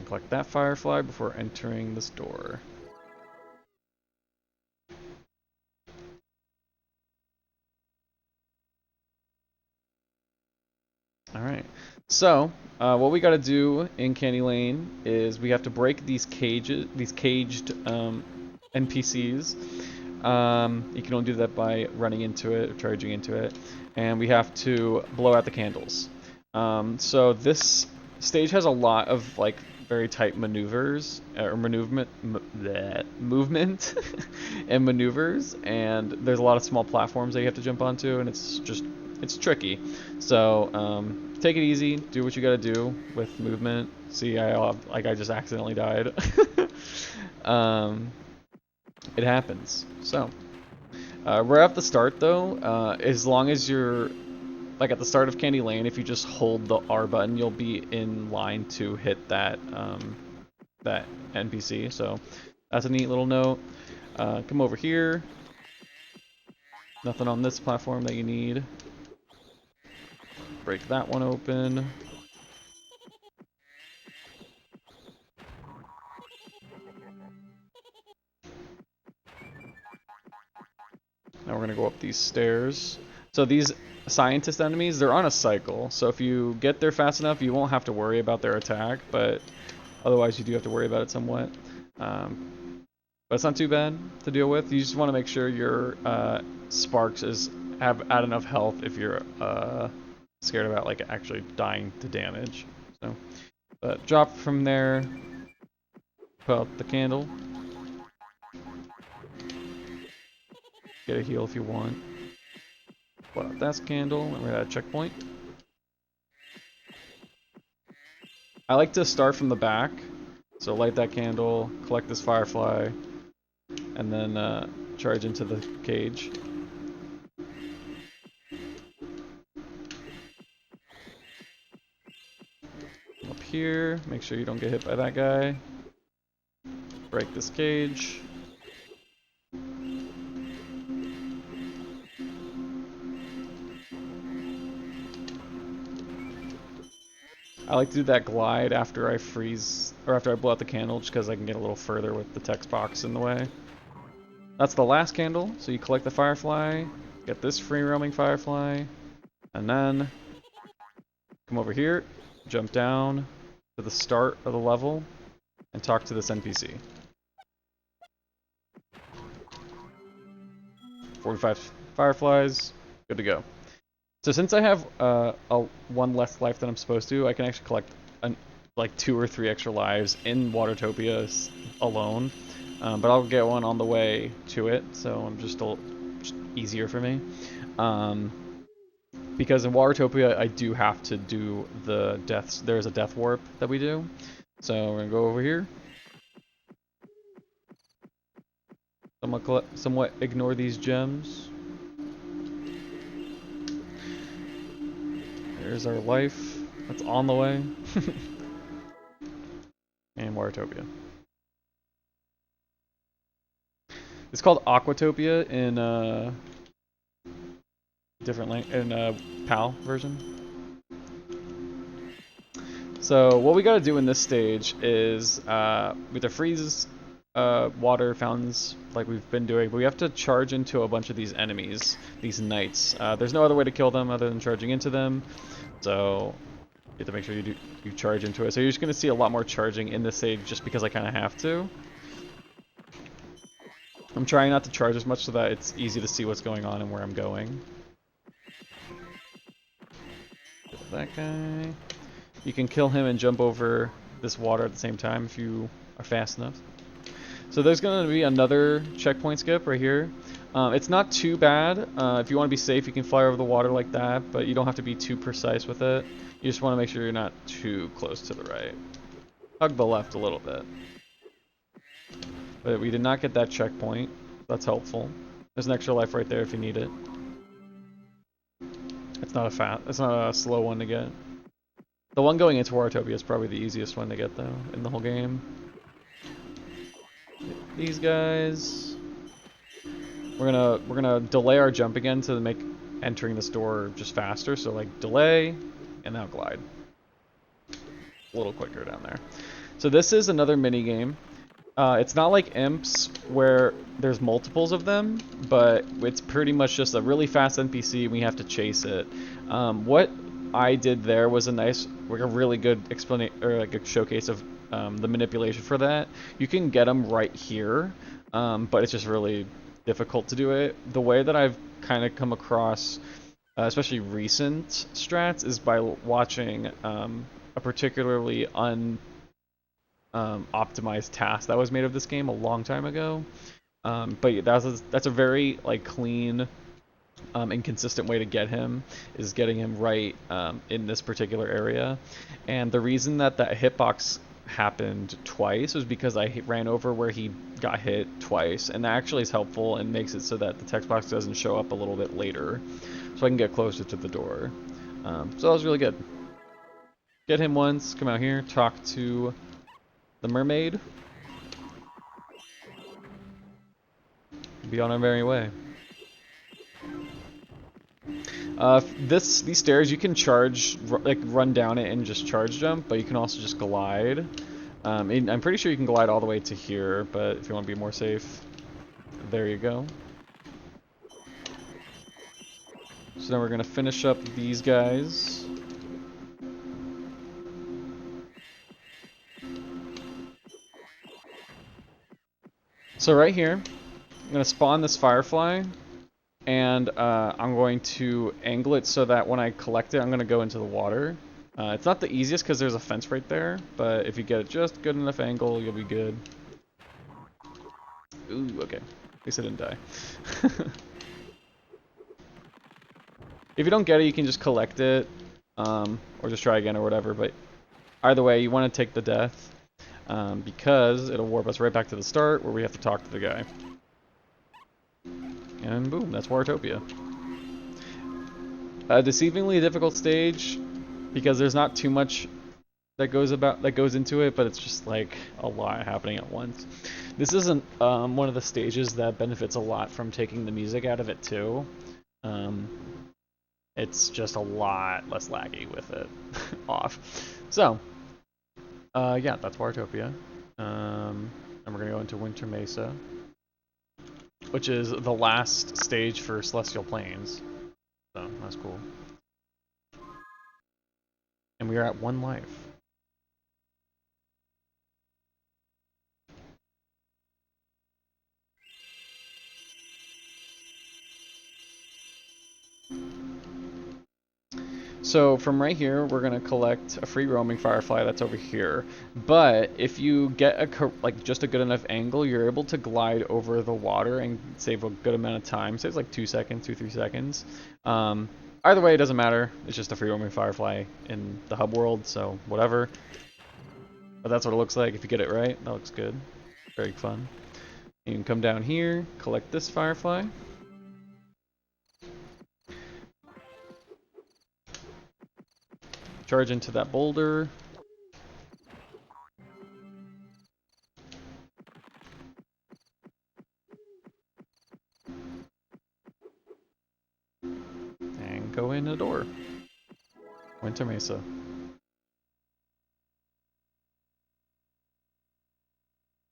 Collect that firefly before entering this door. Alright, so what we gotta do in Candy Lane is we have to break these cages, these caged NPCs. You can only do that by running into it or charging into it, and we have to blow out the candles. So this stage has a lot of like very tight maneuvers or movement and maneuvers, and there's a lot of small platforms that you have to jump onto, and it's tricky. So take it easy, do what you gotta do with movement. See, I just accidentally died. um, it happens. So we're at the start though. As long as you're like at the start of Candy Lane, if you just hold the R button, you'll be in line to hit that that NPC. So that's a neat little note. Come over here. Nothing on this platform that you need. Break that one open. Now we're gonna go up these stairs. So these scientist enemies, they're on a cycle. So if you get there fast enough, you won't have to worry about their attack, but otherwise you do have to worry about it somewhat. But it's not too bad to deal with. You just want to make sure your sparks have enough health if you're scared about like actually dying to damage. So, but drop from there. Put out the candle. Get a heal if you want. Put out that candle, and we're at a checkpoint. I like to start from the back. So light that candle, collect this firefly, and then charge into the cage. Up here, make sure you don't get hit by that guy. Break this cage. I like to do that glide after I freeze, or after I blow out the candle, just because I can get a little further with the text box in the way. That's the last candle, so you collect the firefly, get this free roaming firefly, and then come over here, jump down to the start of the level, and talk to this NPC. 45 fireflies, good to go. So since I have one less life than I'm supposed to, I can actually collect like 2 or 3 extra lives in Watertopia alone. But I'll get one on the way to it, so I'm just easier for me. Because in Watertopia, I do have to do the deaths. There's a death warp that we do. So we're gonna go over here. Somewhat ignore these gems. There's our life. That's on the way. And Watertopia. It's called Aquatopia in PAL version. So what we gotta do in this stage is with the freeze water fountains like we've been doing, but we have to charge into a bunch of these enemies, these knights. There's no other way to kill them other than charging into them. So you have to make sure you charge into it. So you're just going to see a lot more charging in this stage just because I kind of have to. I'm trying not to charge as much so that it's easy to see what's going on and where I'm going. Get that guy. You can kill him and jump over this water at the same time if you are fast enough. So there's going to be another checkpoint skip right here. It's not too bad. If you want to be safe, you can fly over the water like that, but you don't have to be too precise with it. You just want to make sure you're not too close to the right. Hug the left a little bit. But we did not get that checkpoint. That's helpful. There's an extra life right there if you need it. It's not a slow one to get. The one going into Watertopia is probably the easiest one to get though in the whole game. These guys. We're gonna delay our jump again to make entering this door just faster. So like delay, and now glide. A little quicker down there. So this is another mini game. It's not like Imps where there's multiples of them, but it's pretty much just a really fast NPC and we have to chase it. What I did there was a really good explanation or like a showcase of the manipulation for that. You can get them right here, but it's just really difficult to do it. The way that I've kind of come across, especially recent strats, is by watching a particularly optimized task that was made of this game a long time ago. But that's a very like clean and consistent way to get him, is getting him right in this particular area. And the reason that hitbox happened twice was because I ran over where he got hit twice, and that actually is helpful and makes it so that the text box doesn't show up a little bit later, so I can get closer to the door. So that was really good. Get him once, come out here, talk to the mermaid. Be on our merry way. These stairs, you can charge, like run down it and just charge jump, but you can also just glide. I'm pretty sure you can glide all the way to here, but if you want to be more safe, there you go. So now we're gonna finish up these guys. So right here, I'm gonna spawn this firefly, and I'm going to angle it so that when I collect it, I'm gonna go into the water. It's not the easiest because there's a fence right there, but if you get it just good enough angle, you'll be good. Ooh, okay. At least I didn't die. If you don't get it, you can just collect it, or just try again or whatever, but either way, you want to take the death, because it'll warp us right back to the start where we have to talk to the guy. And boom, that's Watertopia. A deceivingly difficult stage, because there's not too much that goes into it, but it's just like a lot happening at once. This isn't one of the stages that benefits a lot from taking the music out of it too. It's just a lot less laggy with it off. So, yeah, that's Watertopia. And we're gonna go into Winter Mesa, which is the last stage for Celestial Plains. So, that's cool. And we are at 1 life. So from right here, we're gonna collect a free roaming firefly that's over here. But if you get just a good enough angle, you're able to glide over the water and save a good amount of time. Saves like 2 seconds, 2-3 seconds. Either way, it doesn't matter. It's just a free roaming firefly in the hub world, so whatever. But that's what it looks like if you get it right. That looks good. Very fun. You can come down here, collect this firefly. Charge into that boulder. And go in the door. Winter Mesa.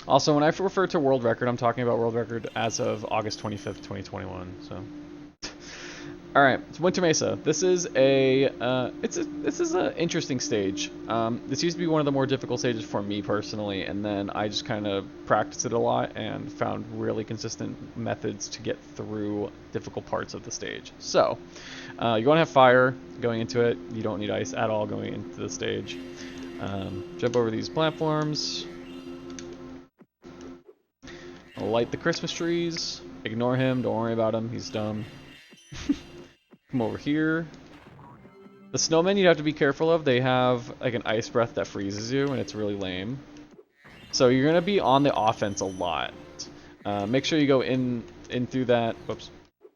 Also, when I refer to world record, I'm talking about world record as of August 25th, 2021, so. Alright, it's Winter Mesa. This is this is an interesting stage. This used to be one of the more difficult stages for me personally, and then I just kind of practiced it a lot and found really consistent methods to get through difficult parts of the stage. So, you want to have fire going into it. You don't need ice at all going into the stage. Jump over these platforms. Light the Christmas trees. Ignore him, don't worry about him, he's dumb. Come over here. The snowmen you have to be careful of. They have like an ice breath that freezes you, and it's really lame. So you're gonna be on the offense a lot. Make sure you go in through that. Whoops,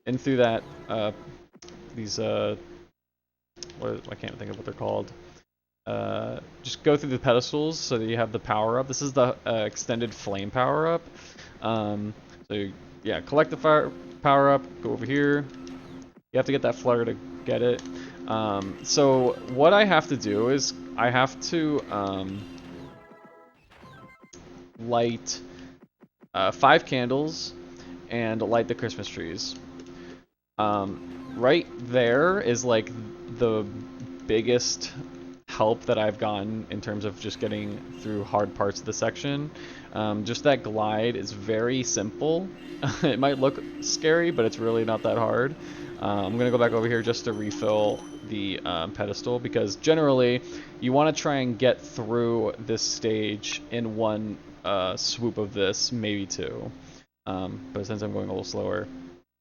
in through that. These I can't think of what they're called. Just go through the pedestals so that you have the power up. This is the extended flame power up. So yeah, collect the fire power up. Go over here. You have to get that flare to get it. So what I have to do is I have to light 5 candles and light the Christmas trees. Right there is like the biggest help that I've gotten in terms of just getting through hard parts of the section. Just that glide is very simple. It might look scary, but it's really not that hard. I'm going to go back over here just to refill the pedestal, because generally you want to try and get through this stage in one swoop of this, maybe 2. But since I'm going a little slower,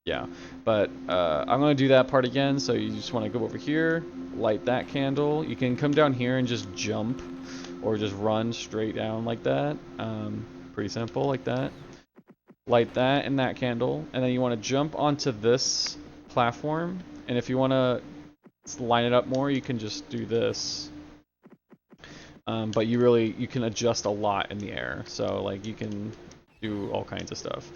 yeah. But I'm going to do that part again, so you just want to go over here, light that candle. You can come down here and just jump or just run straight down like that. Pretty simple like that. Light that and that candle, and then you want to jump onto this platform, and if you want to line it up more, you can just do this. But you can adjust a lot in the air, so like you can do all kinds of stuff.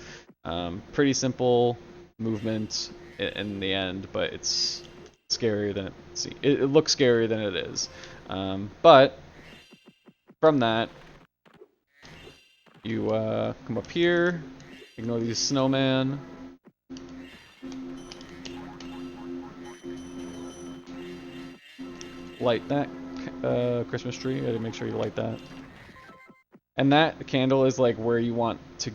Pretty simple movement in the end, but it's scarier than it looks scarier than it is. But from that, you come up here, ignore these snowman. Light that Christmas tree. I gotta make sure you light that. And that candle is like where you want to,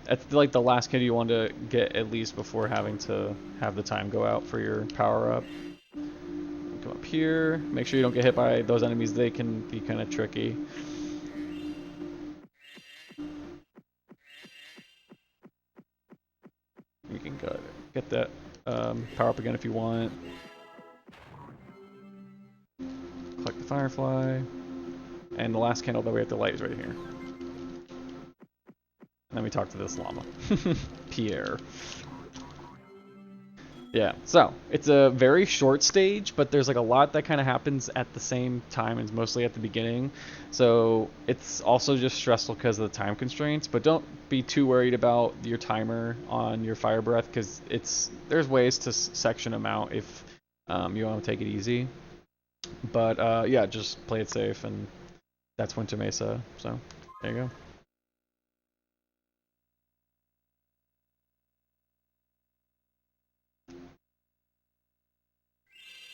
it's like the last candle you want to get at least before having to have the time go out for your power up. Come up here, make sure you don't get hit by those enemies, they can be kind of tricky. You can get that power up again if you want. Collect the firefly. And the last candle that we have to light is right here. And then we talk to this llama. Pierre. Yeah, so it's a very short stage, but there's like a lot that kind of happens at the same time, and mostly at the beginning. So it's also just stressful because of the time constraints, but don't be too worried about your timer on your fire breath, because there's ways to section them out if you want to take it easy. But yeah, just play it safe, and that's Winter Mesa, so there you go.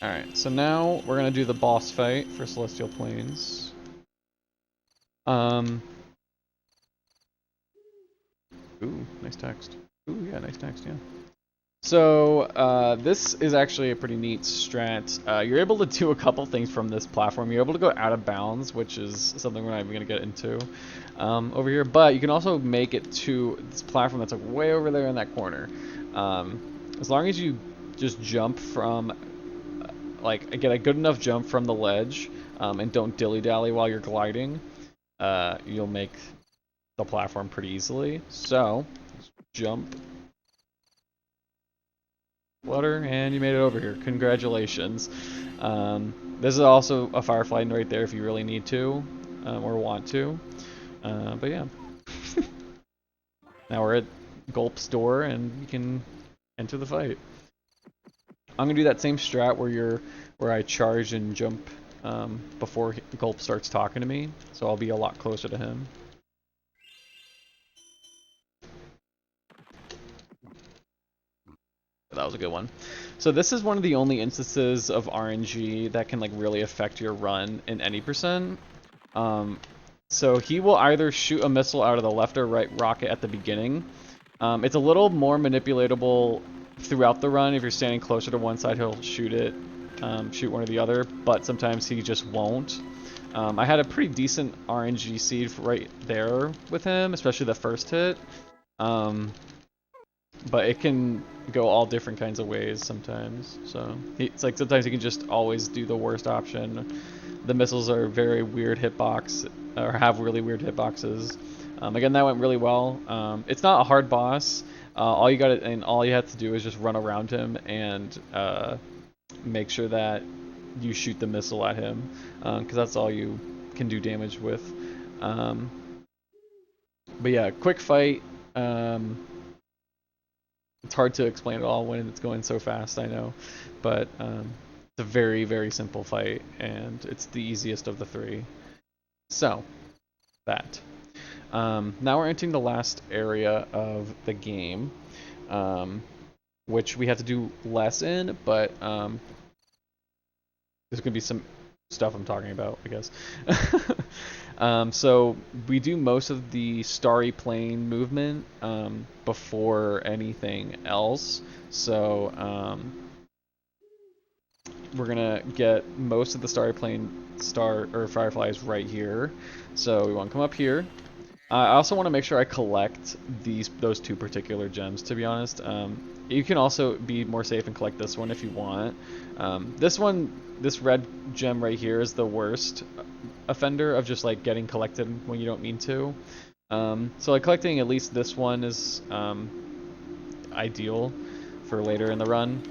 Alright, so now we're gonna do the boss fight for Celestial Plains. Ooh, nice text. Ooh, yeah, nice text, yeah. So, this is actually a pretty neat strat. You're able to do a couple things from this platform. You're able to go out of bounds, which is something we're not even going to get into over here. But you can also make it to this platform that's like way over there in that corner. As long as you just jump from, like, get a good enough jump from the ledge and don't dilly-dally while you're gliding, you'll make the platform pretty easily. So, jump. Flutter, and you made it over here. Congratulations. This is also a firefly right there if you really need to, or want to. But yeah. Now we're at Gulp's door, and you can enter the fight. I'm gonna do that same strat where I charge and jump before Gulp starts talking to me, so I'll be a lot closer to him. That was a good one. So this is one of the only instances of RNG that can like really affect your run in any percent. So he will either shoot a missile out of the left or right rocket at the beginning. It's a little more manipulatable throughout the run. If you're standing closer to one side, he'll shoot it, shoot one or the other, but sometimes he just won't. I had a pretty decent RNG seed right there with him, especially the first hit. But it can go all different kinds of ways sometimes. So it's like sometimes you can just always do the worst option. The missiles are very weird hitbox, or have really weird hitboxes. Again, that went really well. It's not a hard boss. All you have to do is just run around him and make sure that you shoot the missile at him, because that's all you can do damage with. But yeah, quick fight. It's hard to explain it all when it's going so fast, I know, but it's a very, very simple fight, and it's the easiest of the three. So, that. Now we're entering the last area of the game, which we have to do less in, but there's going to be some stuff I'm talking about, I guess. So we do most of the Starry Plain movement before anything else. So we're gonna get most of the Starry Plain fireflies right here. So we want to come up here. I also want to make sure I collect those two particular gems, to be honest. You can also be more safe and collect this one if you want. This red gem right here is the worst offender of just like getting collected when you don't mean to. So like collecting at least this one is ideal for later in the run.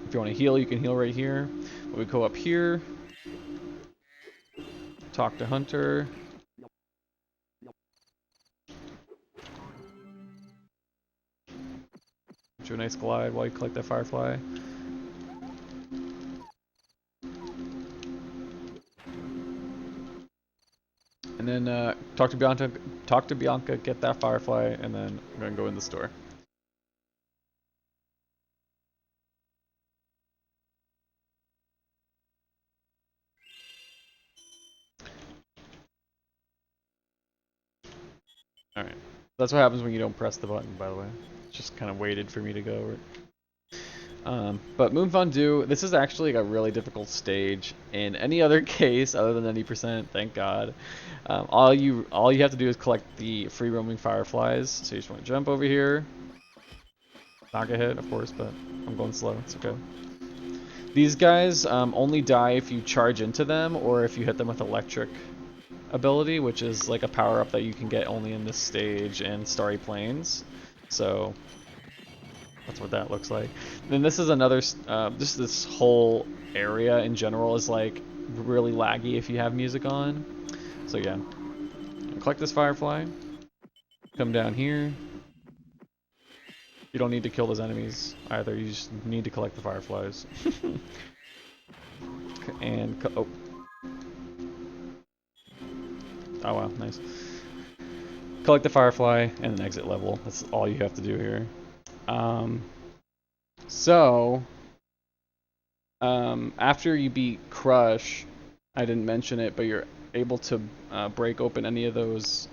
If you want to heal, you can heal right here. We go up here, talk to Hunter. Do a nice glide while you collect that firefly. And then talk to Bianca, get that firefly, and then I'm gonna go in the store. Alright. That's what happens when you don't press the button, by the way. It's just kind of waited for me to go. But Moon Fondue, this is actually like a really difficult stage. In any other case, other than 90%, thank God, all you have to do is collect the free roaming fireflies. So you just want to jump over here. Not get hit, of course, but I'm going slow. It's okay. These guys only die if you charge into them or if you hit them with electric ability, which is like a power-up that you can get only in this stage and Starry Plains. So that's what that looks like. Then this is another, just this whole area in general is like really laggy if you have music on. So yeah, collect this firefly, come down here. You don't need to kill those enemies either, you just need to collect the fireflies. And, oh wow, nice. Collect the firefly and then exit level. That's all you have to do here. After you beat Crush, I didn't mention it, but you're able to break open any of those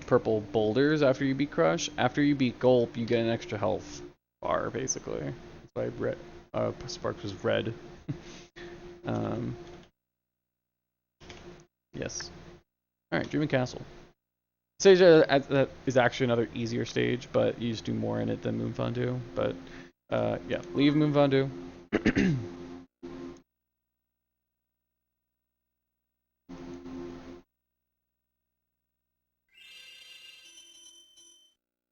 purple boulders after you beat Crush. After you beat Gulp, you get an extra health bar, basically. That's why Sparks was red. Yes. Alright, Dreamy Castle. Stage that is actually another easier stage, but you just do more in it than Moon Fondue. But yeah, leave Moon Fondue.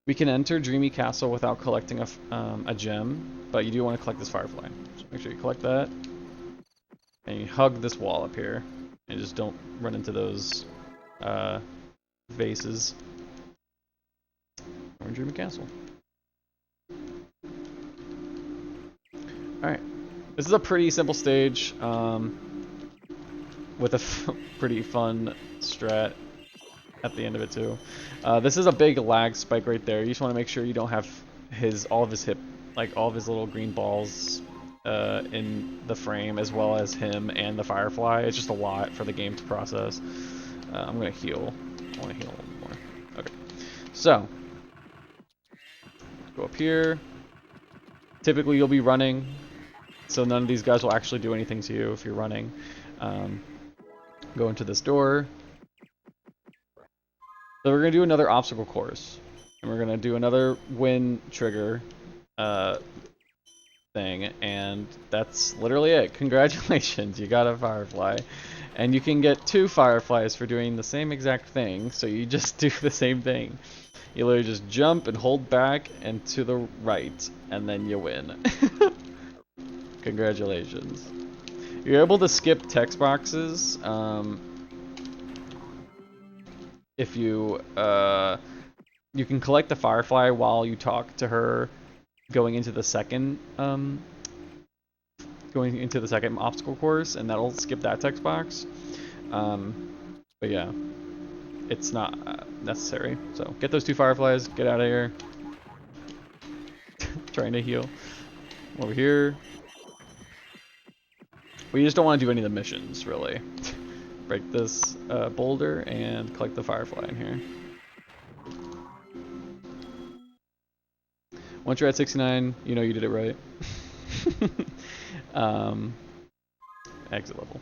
We can enter Dreamy Castle without collecting a gem, but you do want to collect this firefly. So make sure you collect that, and you hug this wall up here, and just don't run into those vases. We're in Dreamy Castle. Alright. This is a pretty simple stage, with a pretty fun strat at the end of it too. This is a big lag spike right there. You just want to make sure you don't have all of his little green balls in the frame, as well as him and the firefly. It's just a lot for the game to process. I'm gonna heal. I want to heal a little more. Okay. So, go up here. Typically you'll be running, so none of these guys will actually do anything to you if you're running. Go into this door. So we're going to do another obstacle course. And we're going to do another win trigger thing. And that's literally it. Congratulations, you got a firefly. And you can get 2 fireflies for doing the same exact thing. So you just do the same thing. You literally just jump and hold back and to the right. And then you win. Congratulations. You're able to skip text boxes. If you can collect the firefly while you talk to her, going into the second obstacle course, and that'll skip that text box. But yeah, it's not necessary. So get those 2 fireflies, get out of here. Trying to heal over here. We just don't want to do any of the missions, really. Break this boulder and collect the firefly in here. Once you're at 69, you know you did it right. Exit level.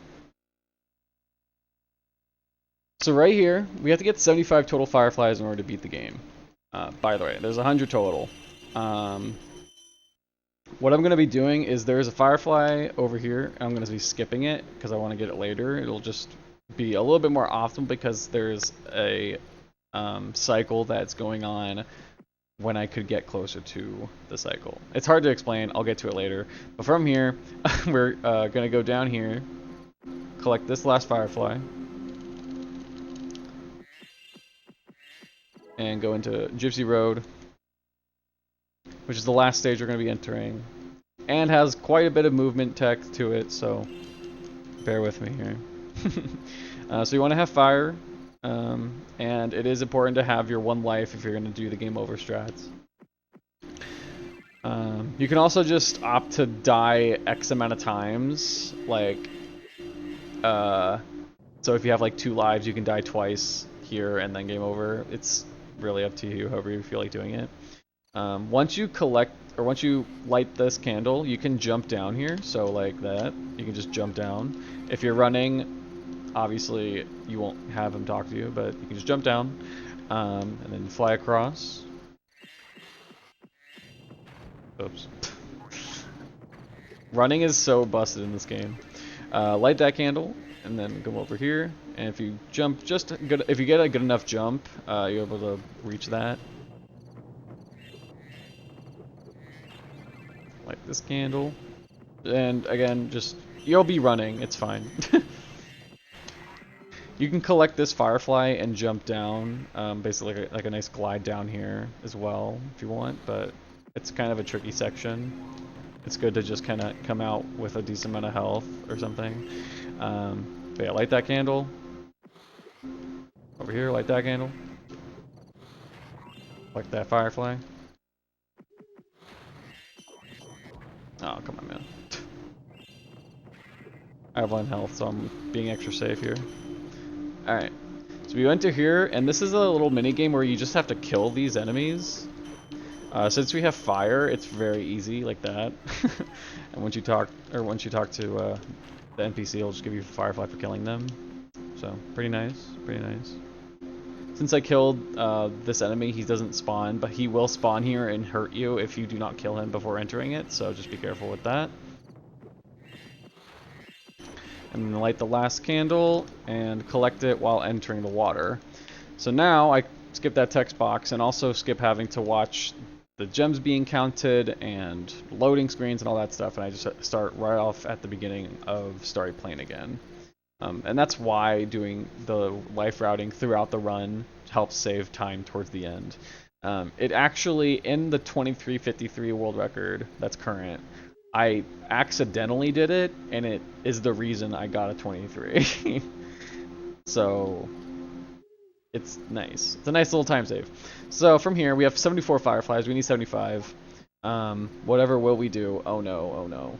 So right here, we have to get 75 total fireflies in order to beat the game. By the way, there's 100 total. What I'm going to be doing is there's a firefly over here. I'm going to be skipping it because I want to get it later. It'll just be a little bit more optimal because there's a cycle that's going on when I could get closer to the cycle. It's hard to explain, I'll get to it later. But from here, we're gonna go down here, collect this last firefly, and go into Gypsy Road, which is the last stage we're gonna be entering, and has quite a bit of movement tech to it, so bear with me here. So you want to have fire, and it is important to have your 1 life if you're going to do the game over strats. You can also just opt to die X amount of times, like, so if you have like 2 lives, you can die twice here and then game over. It's really up to you, however you feel like doing it. Once you light this candle, you can jump down here, so like that. You can just jump down. If you're running, obviously you won't have him talk to you, but you can just jump down, and then fly across. Oops. Running is so busted in this game. Light that candle, and then come over here, and if you jump if you get a good enough jump, you're able to reach that. Light this candle, and again, you'll be running, it's fine. You can collect this firefly and jump down, basically like a nice glide down here as well if you want, but it's kind of a tricky section. It's good to just kind of come out with a decent amount of health or something. But yeah, light that candle. Over here, light that candle. Like that firefly. Oh, come on, man. I have 1 health, so I'm being extra safe here. Alright, so we went to here, and this is a little mini game where you just have to kill these enemies. Since we have fire, it's very easy, like that. And once you talk to the NPC, it'll just give you a firefly for killing them. So, pretty nice, pretty nice. Since I killed this enemy, he doesn't spawn, but he will spawn here and hurt you if you do not kill him before entering it, so just be careful with that. And then light the last candle and collect it while entering the water. So now I skip that text box and also skip having to watch the gems being counted and loading screens and all that stuff, and I just start right off at the beginning of Starry Plains again. And that's why doing the life routing throughout the run helps save time towards the end. It actually, in the 23:53 world record that's current, I accidentally did it, and it is the reason I got a 23. So it's nice. It's a nice little time save. So from here, we have 74 fireflies. We need 75. Whatever will we do? Oh no, oh no.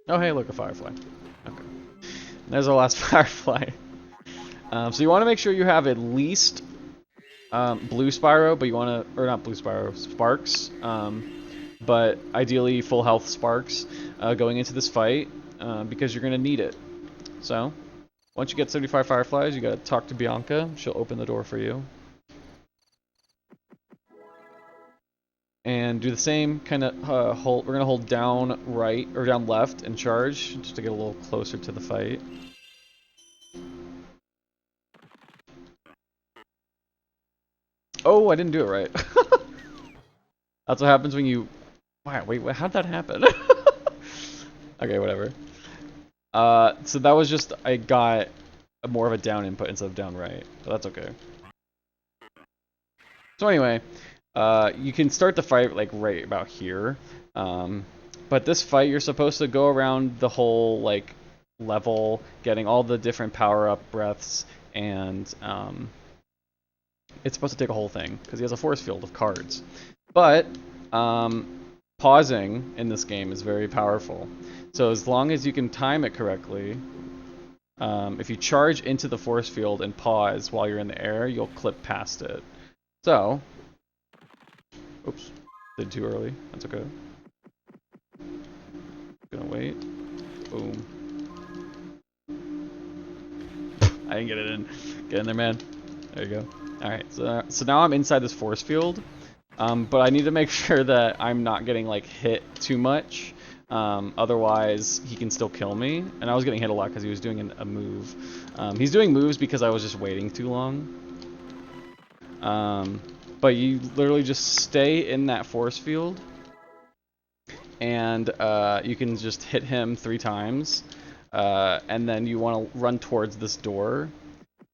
Oh hey, look, a firefly. Okay. There's our last firefly. So you want to make sure you have at least blue Spyro, but you want to, or not blue Spyro, sparks. But ideally full health sparks going into this fight because you're going to need it. So once you get 75 fireflies, you got to talk to Bianca. She'll open the door for you. And do the same kind of hold. We're gonna hold down right or down left and charge just to get a little closer to the fight. Oh, I didn't do it right. That's what happens when you. Wow, wait, how'd that happen? Okay, whatever. So that was just I got more of a down input instead of down right, but that's okay. So anyway. You can start the fight like right about here, but this fight you're supposed to go around the whole like level, getting all the different power-up breaths, and it's supposed to take a whole thing because he has a force field of cards. But pausing in this game is very powerful. So as long as you can time it correctly, if you charge into the force field and pause while you're in the air, you'll clip past it. So. Oops, did too early. That's okay. Gonna wait. Boom. I didn't get it in. Get in there, man. There you go. Alright, so now I'm inside this force field. But I need to make sure that I'm not getting like hit too much Otherwise, he can still kill me. And I was getting hit a lot because he was doing a move. He's doing moves because I was just waiting too long. But you literally just stay in that force field. And you can just hit him 3 times. And then you want to run towards this door.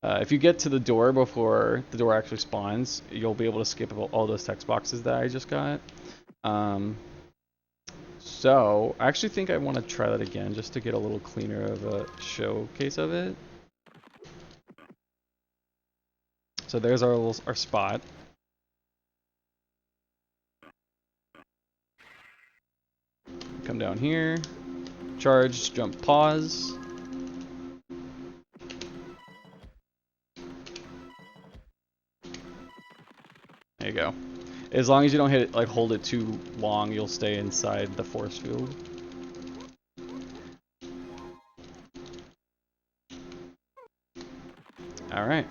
If you get to the door before the door actually spawns, you'll be able to skip all those text boxes that I just got. So, I actually think I want to try that again just to get a little cleaner of a showcase of it. So there's our spot. Come down here, charge, jump, pause. There you go. As long as you don't hit it, like hold it too long, you'll stay inside the force field. Alright.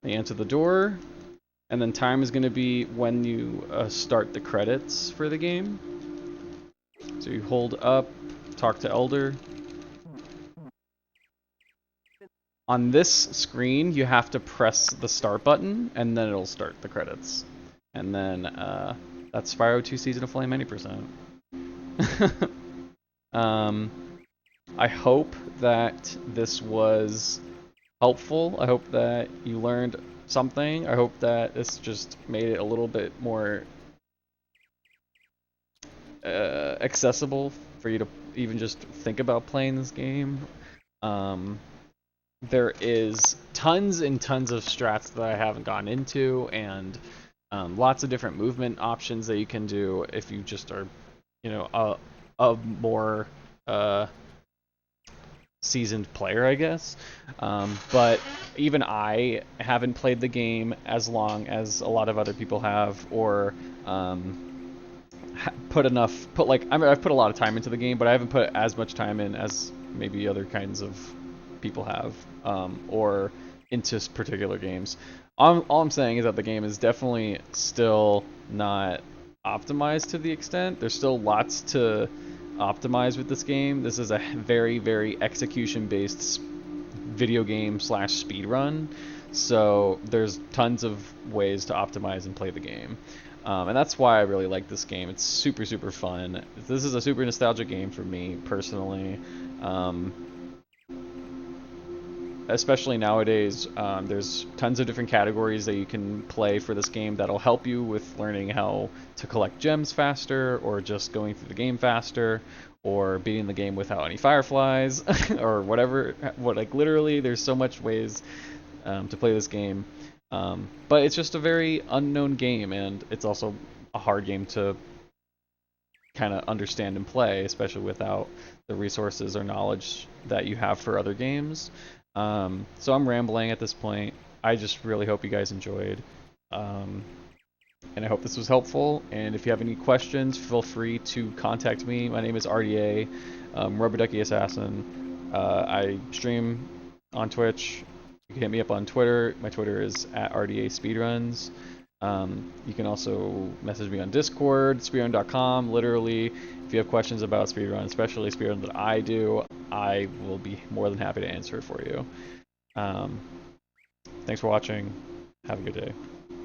You enter the door, and then time is going to be when you start the credits for the game. So you hold up, talk to Elder. On this screen, you have to press the start button, and then it'll start the credits. And then, that's Spyro 2 Season of Flame 90%. I hope that this was helpful. I hope that you learned something. I hope that this just made it a little bit more accessible for you to even just think about playing this game. There is tons and tons of strats that I haven't gotten into, and lots of different movement options that you can do if you just are, you know, a more seasoned player, I guess. But even I haven't played the game as long as a lot of other people have, or I've put a lot of time into the game, but I haven't put as much time in as maybe other kinds of people have, or into particular games. All I'm saying is that the game is definitely still not optimized to the extent. There's still lots to optimize with this game. This is a very, very execution-based video game / speedrun, so there's tons of ways to optimize and play the game. And that's why I really like this game. It's super, super fun. This is a super nostalgic game for me, personally. Especially nowadays, there's tons of different categories that you can play for this game that'll help you with learning how to collect gems faster, or just going through the game faster, or beating the game without any fireflies, or whatever. Like literally, there's so much ways to play this game. But it's just a very unknown game, and it's also a hard game to kind of understand and play, especially without the resources or knowledge that you have for other games. So I'm rambling at this point. I just really hope you guys enjoyed. And I hope this was helpful. And if you have any questions, feel free to contact me. My name is RDA, RubberDuckyAssassin. I stream on Twitch. You can hit me up on Twitter. My Twitter is @RDASpeedruns. You can also message me on Discord, speedrun.com. Literally, if you have questions about speedrun, especially speedrun that I do, I will be more than happy to answer it for you. Thanks for watching. Have a good day.